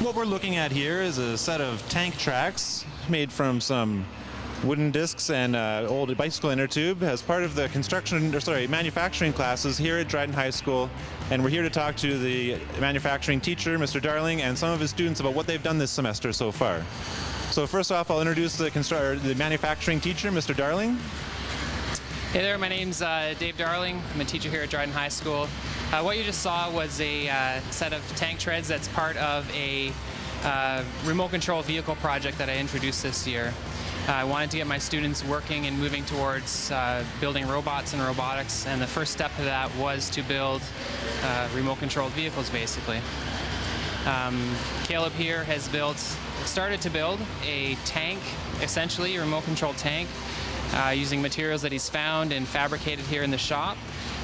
What we're looking at here is a set of tank tracks made from some wooden discs and old bicycle inner tube as part of the manufacturing classes here at Dryden High School. And we're here to talk to the manufacturing teacher, Mr. Darling, and some of his students about what they've done this semester so far. So first off, I'll introduce the manufacturing teacher, Mr. Darling. Hey there, my name's Dave Darling. I'm a teacher here at Dryden High School. What you just saw was a set of tank treads that's part of a remote control vehicle project that I introduced this year. I wanted to get my students working and moving towards building robots and robotics, and the first step of that was to build remote controlled vehicles, basically. Caleb here has started to build a tank, essentially a remote controlled tank, using materials that he's found and fabricated here in the shop,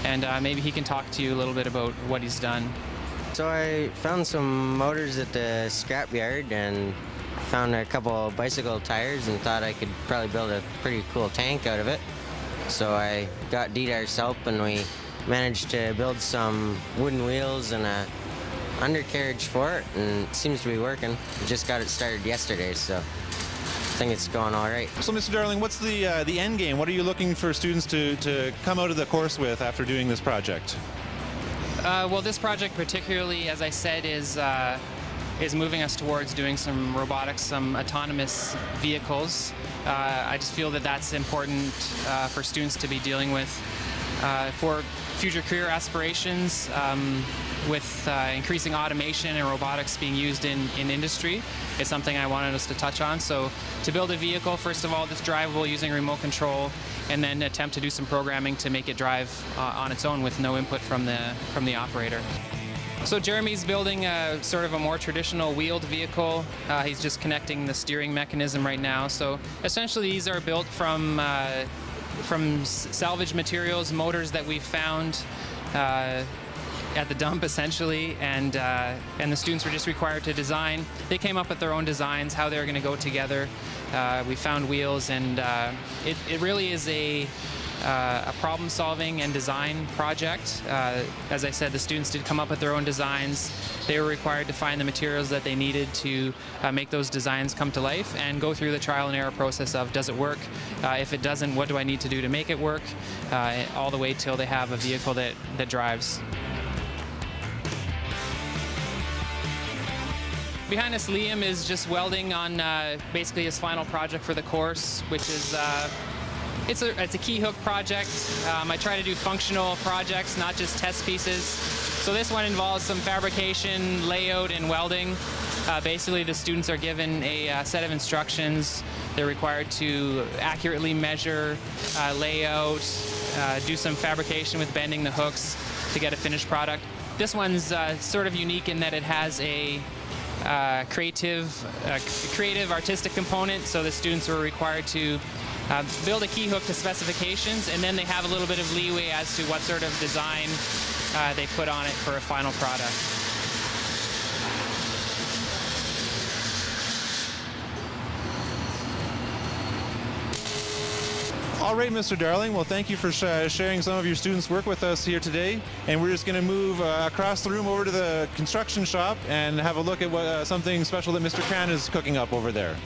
and maybe he can talk to you a little bit about what he's done. So I found some motors at the scrapyard and found a couple bicycle tires and thought I could probably build a pretty cool tank out of it. So I got Didar's help and we managed to build some wooden wheels and a undercarriage for it, and it seems to be working. We just got it started yesterday, so I think it's going all right. So, Mr. Darling, what's the end game? What are you looking for students to come out of the course with after doing this project? Well, this project particularly, as I said, is moving us towards doing some robotics, some autonomous vehicles. I just feel that that's important for students to be dealing with for future career aspirations. With increasing automation and robotics being used in industry, it's something I wanted us to touch on. So to build a vehicle, first of all, that's drivable using remote control, and then attempt to do some programming to make it drive on its own with no input from the operator. So Jeremy's building a sort of a more traditional wheeled vehicle. He's just connecting the steering mechanism right now. So essentially these are built from salvage materials, motors that we've found at the dump, essentially, and the students were just required to design. They came up with their own designs, how they were going to go together. We found wheels, and it really is a problem-solving and design project. As I said, the students did come up with their own designs. They were required to find the materials that they needed to make those designs come to life and go through the trial and error process of, does it work? If it doesn't, what do I need to do to make it work? All the way till they have a vehicle that drives. Behind us, Liam is just welding on basically his final project for the course, which is it's a key hook project. I try to do functional projects, not just test pieces. So this one involves some fabrication, layout, and welding. Basically, the students are given a set of instructions. They're required to accurately measure layout, do some fabrication with bending the hooks to get a finished product. This one's sort of unique in that it has a creative artistic component, so the students were required to build a key hook to specifications, and then they have a little bit of leeway as to what sort of design they put on it for a final product. All right, Mr. Darling. Well, thank you for sharing some of your students' work with us here today. And we're just going to move across the room over to the construction shop and have a look at what something special that Mr. Cran is cooking up over there.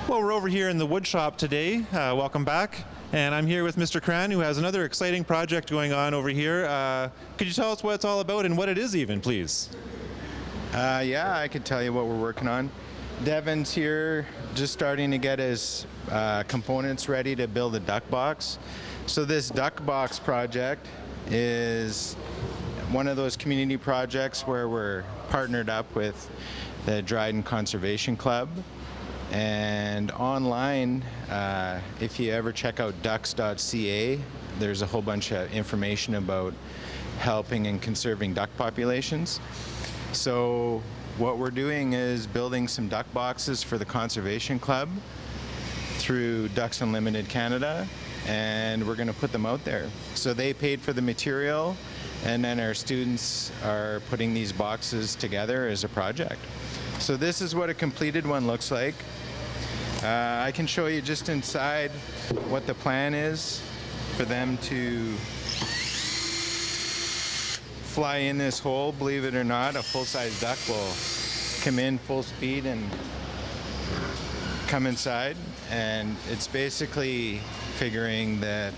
Well, we're over here in the wood shop today. Welcome back. And I'm here with Mr. Cran, who has another exciting project going on over here. Could you tell us what it's all about and what it is even, please? Yeah, I could tell you what we're working on. Devin's here just starting to get his components ready to build a duck box. So this duck box project is one of those community projects where we're partnered up with the Dryden Conservation Club. And online, if you ever check out ducks.ca, there's a whole bunch of information about helping and conserving duck populations. So what we're doing is building some duck boxes for the Conservation Club through Ducks Unlimited Canada, and we're going to put them out there. So they paid for the material, and then our students are putting these boxes together as a project. So this is what a completed one looks like. I can show you just inside what the plan is for them to fly in this hole, believe it or not, a full-size duck will come in full speed and come inside. And it's basically figuring that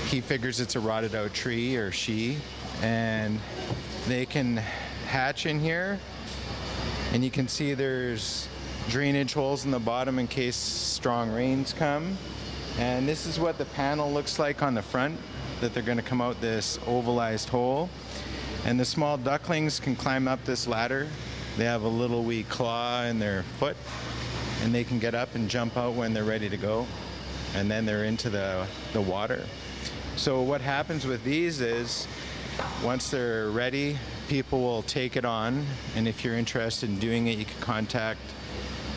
he figures it's a rotted out tree, or she, and they can hatch in here. And you can see there's drainage holes in the bottom in case strong rains come. And this is what the panel looks like on the front, that they're going to come out this ovalized hole. And the small ducklings can climb up this ladder. They have a little wee claw in their foot, and they can get up and jump out when they're ready to go. And then they're into the water. So what happens with these is, once they're ready, people will take it on. And if you're interested in doing it, you can contact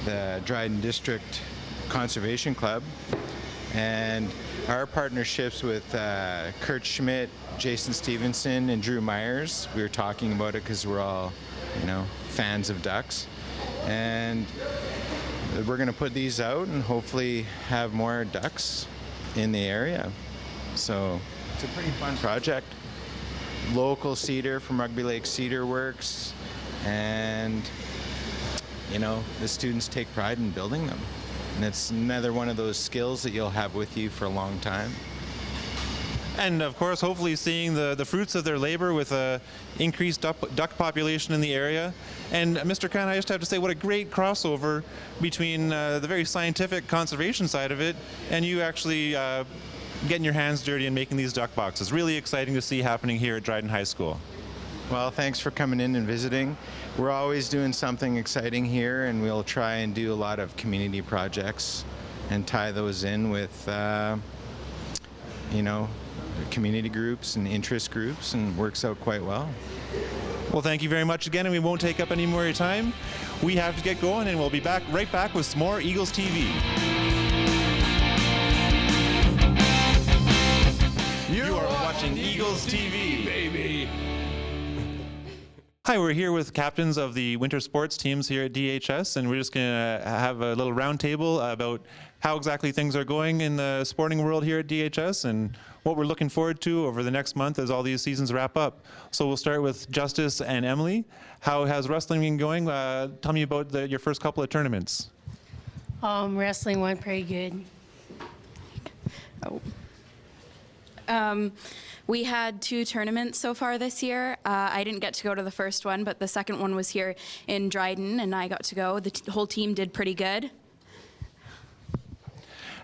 the Dryden District Conservation Club. And our partnerships with Kurt Schmidt, Jason Stevenson, and Drew Myers, we were talking about it because we're all, fans of ducks. And we're going to put these out and hopefully have more ducks in the area. So it's a pretty fun project. Local cedar from Rugby Lake Cedar Works, and the students take pride in building them. And it's another one of those skills that you'll have with you for a long time. And of course, hopefully seeing the fruits of their labor with a increased duck population in the area. And Mr. Khan, I just have to say, what a great crossover between the very scientific conservation side of it and you actually getting your hands dirty and making these duck boxes. Really exciting to see happening here at Dryden High School. Well, thanks for coming in and visiting. We're always doing something exciting here, and we'll try and do a lot of community projects and tie those in with community groups and interest groups, and works out quite well. Well, thank you very much again, and we won't take up any more of your time. We have to get going, and we'll be right back with some more Eagles TV. You are watching Eagles TV, baby. Hi, we're here with captains of the winter sports teams here at DHS, and we're just going to have a little roundtable about how exactly things are going in the sporting world here at DHS and what we're looking forward to over the next month as all these seasons wrap up. So we'll start with Justice and Emily. How has wrestling been going? Tell me about your first couple of tournaments. Wrestling went pretty good. We had 2 tournaments so far this year. I didn't get to go to the first one, but the second one was here in Dryden, and I got to go. The whole team did pretty good.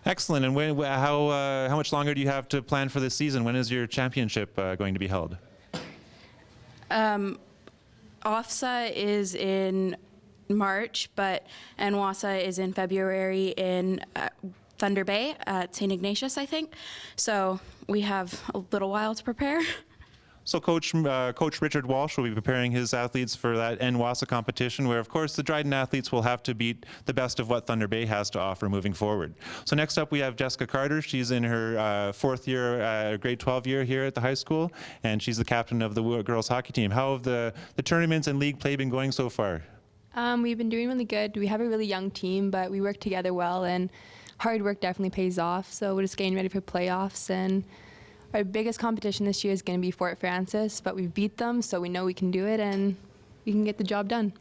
Excellent. And how much longer do you have to plan for this season? When is your championship going to be held? OFSA is in March, but NWASA is in February in Thunder Bay at St. Ignatius, I think. So we have a little while to prepare. So Coach Richard Walsh will be preparing his athletes for that NWASA competition, where, of course, the Dryden athletes will have to beat the best of what Thunder Bay has to offer moving forward. So next up, we have Jessica Carter. She's in her 4th year, grade 12 year here at the high school, and she's the captain of the girls hockey team. How have the tournaments and league play been going so far? We've been doing really good. We have a really young team, but we work together well, and hard work definitely pays off. So we're just getting ready for playoffs, and our biggest competition this year is going to be Fort Francis, but we beat them, so we know we can do it, and we can get the job done.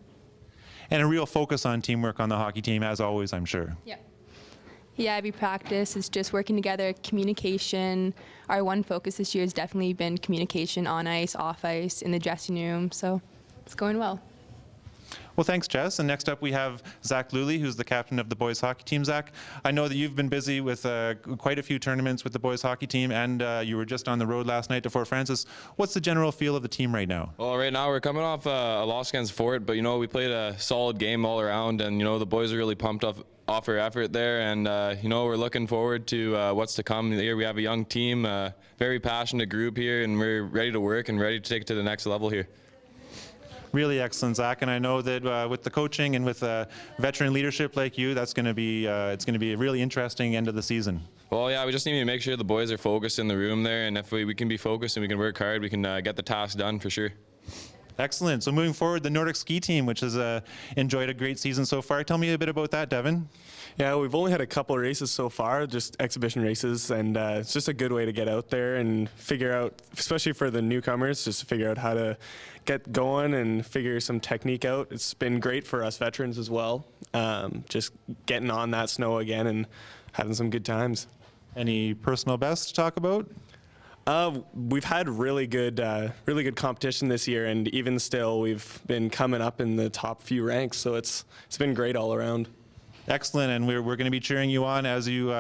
And a real focus on teamwork on the hockey team, as always, I'm sure. Yeah, every practice is just working together, communication. Our one focus this year has definitely been communication on ice, off ice, in the dressing room, so it's going well. Well, thanks, Jess. And next up, we have Zach Luley, who's the captain of the boys hockey team. Zach, I know that you've been busy with quite a few tournaments with the boys hockey team, and you were just on the road last night to Fort Francis. What's the general feel of the team right now? Well, right now we're coming off a loss against Fort, but we played a solid game all around, and the boys are really pumped off our effort there, and we're looking forward to what's to come here. We have a young team, very passionate group here, and we're ready to work and ready to take it to the next level here. Really excellent, Zach, and I know that with the coaching and with veteran leadership like you, that's going to be it's going to be a really interesting end of the season. Well, yeah, we just need to make sure the boys are focused in the room there, and if we can be focused and we can work hard, we can get the task done for sure. Excellent. So moving forward, the Nordic ski team, which has enjoyed a great season so far. Tell me a bit about that, Devin. Yeah, we've only had a couple of races so far, just exhibition races, and it's just a good way to get out there and figure out, especially for the newcomers, just to figure out how to get going and figure some technique out. It's been great for us veterans as well, just getting on that snow again and having some good times. Any personal best to talk about? We've had really good competition this year, and even still, we've been coming up in the top few ranks. So it's been great all around. Excellent, and we're going to be cheering you on as you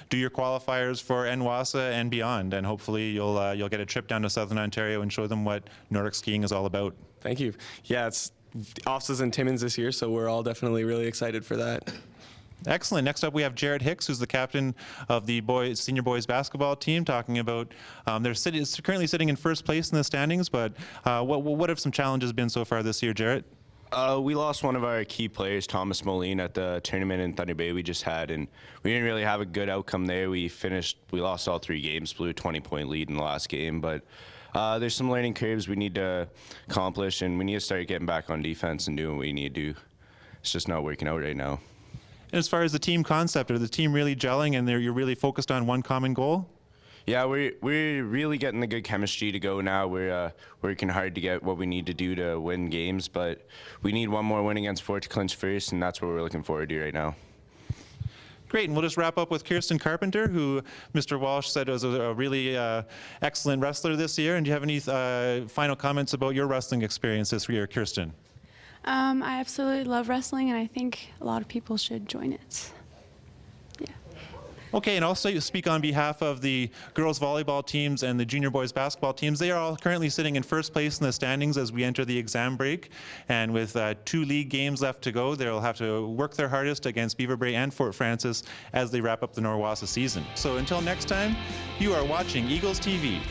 do your qualifiers for NWASA and beyond, and hopefully you'll get a trip down to Southern Ontario and show them what Nordic skiing is all about. Thank you. Yeah, it's offices in Timmins this year, so we're all definitely really excited for that. Excellent. Next up, we have Jared Hicks, who's the captain of the senior boys basketball team, talking about they're currently sitting in first place in the standings, but what have some challenges been so far this year, Jared? We lost one of our key players, Thomas Moline, at the tournament in Thunder Bay we just had, and we didn't really have a good outcome there. We lost all 3 games, blew a 20-point lead in the last game, but there's some learning curves we need to accomplish, and we need to start getting back on defense and doing what we need to do. It's just not working out right now. And as far as the team concept, are the team really gelling and you're really focused on one common goal? Yeah, we're really getting the good chemistry to go now. We're working hard to get what we need to do to win games, but we need one more win against Fort to clinch first, and that's what we're looking forward to right now. Great, and we'll just wrap up with Kirsten Carpenter, who Mr. Walsh said was a really excellent wrestler this year. And do you have any final comments about your wrestling experience this year, Kirsten? I absolutely love wrestling, and I think a lot of people should join it. Okay, and also you speak on behalf of the girls volleyball teams and the junior boys basketball teams. They are all currently sitting in first place in the standings as we enter the exam break. And with 2 league games left to go, they'll have to work their hardest against Beaver Brae and Fort Francis as they wrap up the Norwassa season. So until next time, you are watching Eagles TV.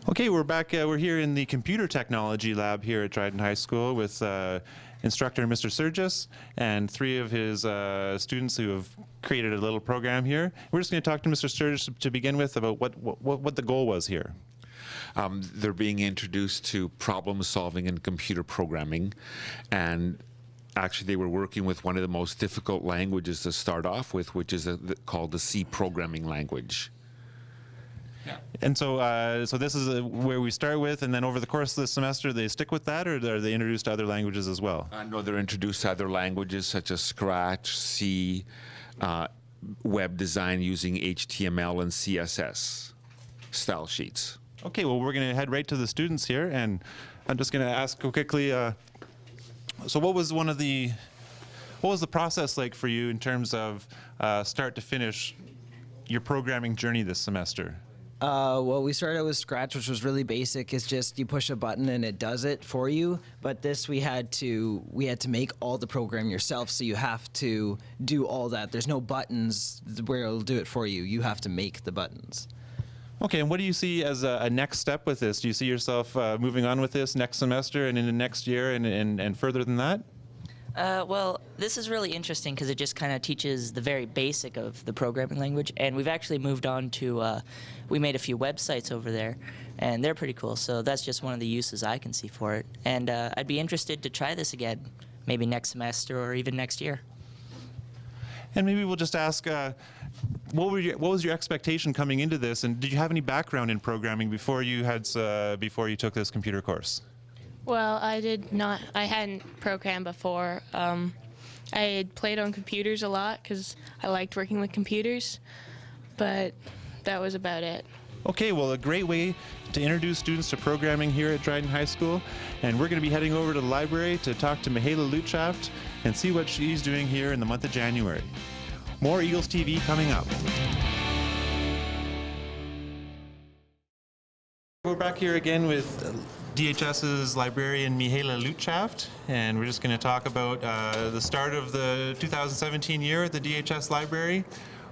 Okay, we're back. We're here in the computer technology lab here at Dryden High School with instructor Mr. Surgis and 3 of his students who have created a little program here. We're just going to talk to Mr. Surgis to begin with about what the goal was here. They're being introduced to problem solving and computer programming, and actually they were working with one of the most difficult languages to start off with, which is called the C programming language. And so this is where we start with, and then over the course of the semester, they stick with that, or are they introduced to other languages as well? No, they're introduced to other languages such as Scratch, C, web design using HTML and CSS style sheets. Okay, well, we're going to head right to the students here, and I'm just going to ask quickly. So, what was the process like for you in terms of start to finish your programming journey this semester? Well, we started with Scratch, which was really basic. It's just you push a button and it does it for you. But this we had to make all the program yourself, so you have to do all that. There's no buttons where it'll do it for you. You have to make the buttons. Okay, and what do you see as a next step with this? Do you see yourself moving on with this next semester and into next year and further than that? Well, this is really interesting because it just kind of teaches the very basic of the programming language, and we've actually moved on to, we made a few websites over there, and they're pretty cool, so that's just one of the uses I can see for it. And I'd be interested to try this again, maybe next semester or even next year. And maybe we'll just ask, what was your expectation coming into this, and did you have any background in programming before you took this computer course? Well, I did not. I hadn't programmed before. I had played on computers a lot because I liked working with computers, but that was about it. Okay, well, a great way to introduce students to programming here at Dryden High School, and we're going to be heading over to the library to talk to Mihaela Lutschaft and see what she's doing here in the month of January. More Eagles TV coming up. We're back here again with DHS's librarian Mihaela Lutschaft, and we're just going to talk about the start of the 2017 year at the DHS library,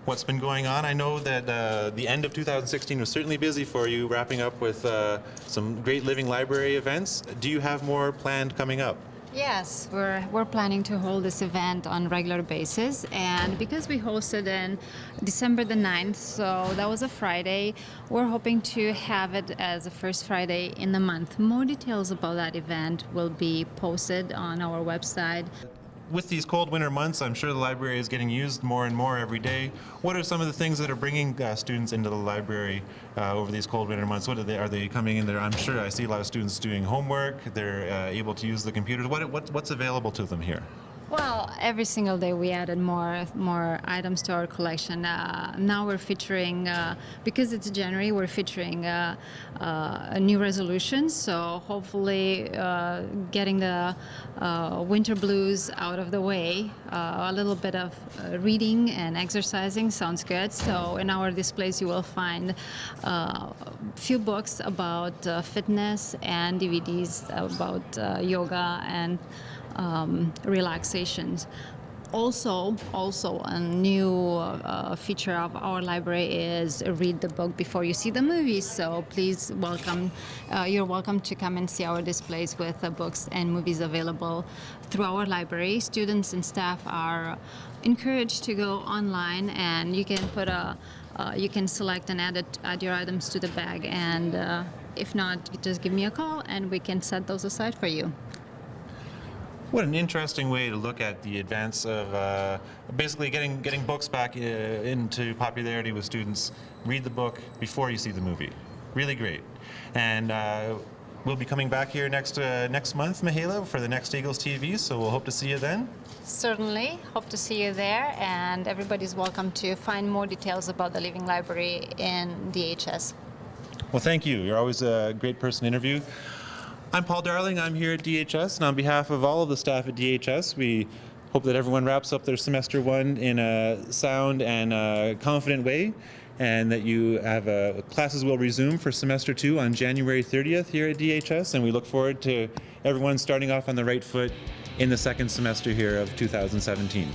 what's been going on. I know that the end of 2016 was certainly busy for you, wrapping up with some great living library events. Do you have more planned coming up? Yes, we're planning to hold this event on regular basis, and because we hosted in December the 9th, so that was a Friday, we're hoping to have it as the first Friday in the month. More details about that event will be posted on our website. With these cold winter months, I'm sure the library is getting used more and more every day. What are some of the things that are bringing students into the library over these cold winter months? Are they coming in there? I'm sure I see a lot of students doing homework. They're able to use the computers. What's available to them here? Well, every single day we added more items to our collection. Now we're featuring, because it's January, we're featuring new resolutions. So hopefully getting the winter blues out of the way. A little bit of reading and exercising sounds good. So in our displays you will find a few books about fitness and DVDs about yoga and relaxations. Also, a new feature of our library is read the book before you see the movie. So please you're welcome to come and see our displays with books and movies available through our library. Students and staff are encouraged to go online, and you can you can select and add your items to the bag. And if not, just give me a call and we can set those aside for you. What an interesting way to look at the advance of basically getting books back into popularity with students. Read the book before you see the movie. Really great. And we'll be coming back here next month, Mihaela, for the next Eagles TV, so we'll hope to see you then. Certainly. Hope to see you there, and everybody's welcome to find more details about the Living Library in DHS. Well, thank you. You're always a great person to interview. I'm Paul Darling. I'm here at DHS, and on behalf of all of the staff at DHS, we hope that everyone wraps up their semester one in a sound and confident way, and that you have classes will resume for semester 2 on January 30th here at DHS, and we look forward to everyone starting off on the right foot in the second semester here of 2017.